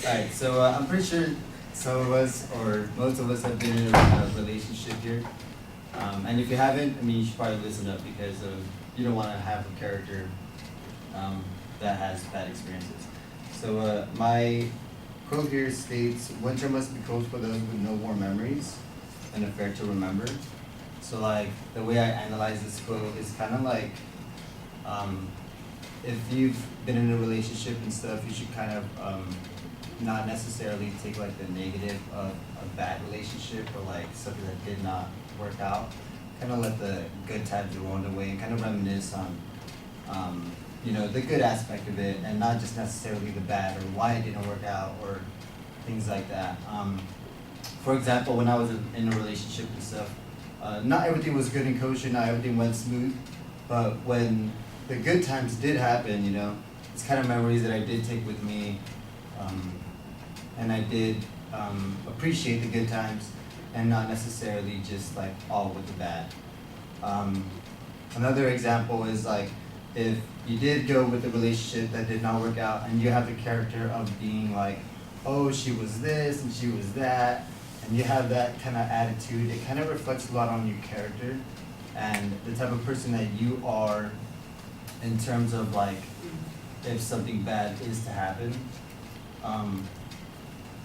Alright, so I'm pretty sure some of us, or most of us, have been in a relationship here. And if you haven't, I mean, you should probably listen up because you don't want to have a character that has bad experiences. So my quote here states, "Winter must be cold for those with no warm memories and affair to remember." So like the way I analyze this quote is kind of like, if you've been in a relationship and stuff, you should kind of not necessarily take like the negative of a bad relationship or like something that did not work out. Kind of let the good times go on the way and kind of reminisce on, you know, the good aspect of it and not just necessarily the bad or why it didn't work out or things like that. For example, when I was in a relationship and stuff, not everything was good and kosher, not everything went smooth, but when the good times did happen, you know, it's kind of memories that I did take with me, and I did appreciate the good times and not necessarily just like all with the bad. Another example is like, if you did go with a relationship that did not work out and you have the character of being like, oh, she was this and she was that, and you have that kind of attitude, it kind of reflects a lot on your character and the type of person that you are in terms of like, if something bad is to happen.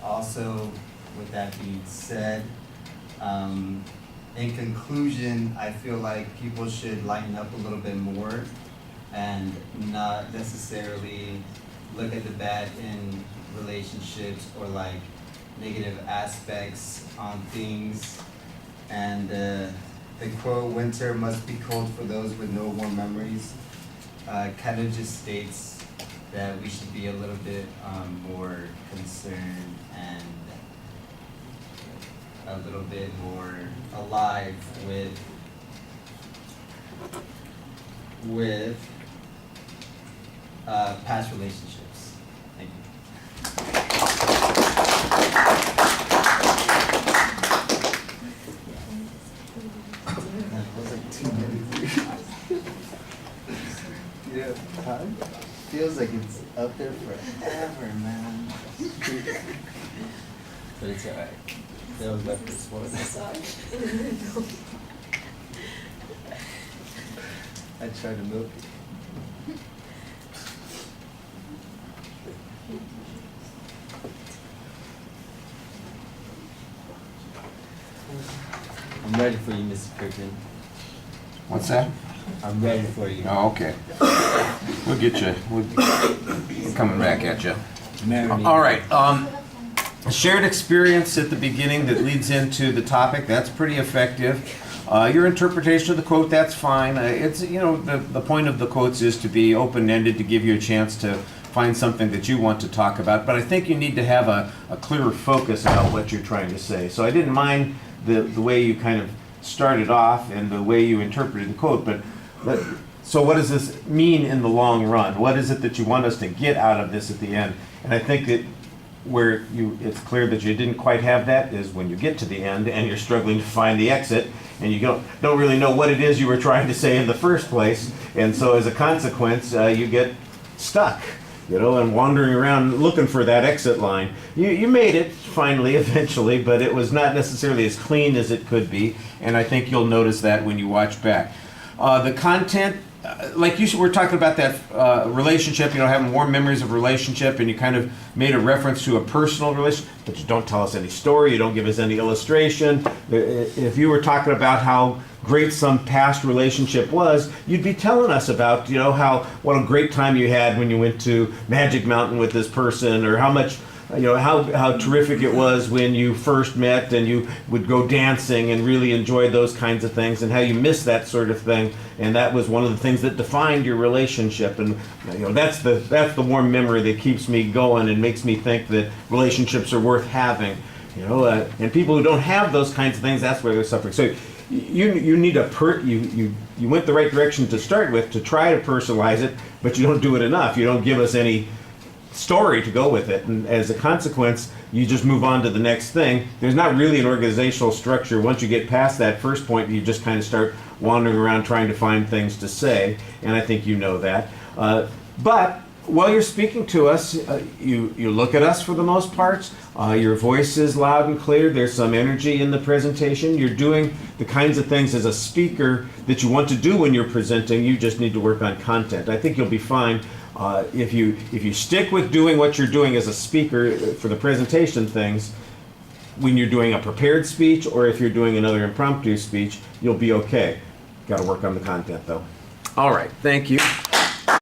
Also, with that being said, in conclusion, I feel like people should lighten up a little bit more and not necessarily look at the bad in relationships or like negative aspects on things. And the quote, "Winter must be cold for those with no warm memories," kind of just states that we should be a little bit more concerned and a little bit more alive with past relationships. Thank you. That wasn't 2 minutes. Yeah, time feels like it's up there forever, man. But it's alright. That was my first one. I tried to milk it. I'm ready for you, Mr. Kirkman. What's that? I'm ready for you. Oh, okay. We'll get you. We're coming back at you. All right. Shared experience at the beginning that leads into the topic. That's pretty effective. Your interpretation of the quote, that's fine. It's, you know, the point of the quotes is to be open-ended, to give you a chance to find something that you want to talk about. But I think you need to have a clearer focus about what you're trying to say. So I didn't mind the way you kind of started off and the way you interpreted the quote, but so what does this mean in the long run? What is it that you want us to get out of this at the end? And I think that where it's clear that you didn't quite have that is when you get to the end and you're struggling to find the exit and you don't really know what it is you were trying to say in the first place, and so as a consequence you get stuck, you know, and wandering around looking for that exit line. You made it finally, eventually, but it was not necessarily as clean as it could be, and I think you'll notice that when you watch back. The content, like you were talking about that relationship, you know, having warm memories of relationship, and you kind of made a reference to a personal relationship, but you don't tell us any story, you don't give us any illustration. If you were talking about how great some past relationship was, you'd be telling us about, you know, what a great time you had when you went to Magic Mountain with this person, or how much, you know, how terrific it was when you first met and you would go dancing and really enjoy those kinds of things, and how you missed that sort of thing, and that was one of the things that defined your relationship. And you know, that's the warm memory that keeps me going and makes me think that relationships are worth having, you know, and people who don't have those kinds of things, that's where they're suffering. So you need you went the right direction to start with, to try to personalize it, but you don't do it enough. You don't give us any story to go with it, and as a consequence you just move on to the next thing. There's not really an organizational structure. Once you get past that first point, you just kind of start wandering around trying to find things to say, and I think you know that. But While you're speaking to us, you look at us for the most part. Your voice is loud and clear. There's some energy in the presentation. You're doing the kinds of things as a speaker that you want to do when you're presenting. You just need to work on content. I think you'll be fine if you stick with doing what you're doing as a speaker for the presentation things. When you're doing a prepared speech or if you're doing another impromptu speech, you'll be okay. Got to work on the content though. All right, thank you.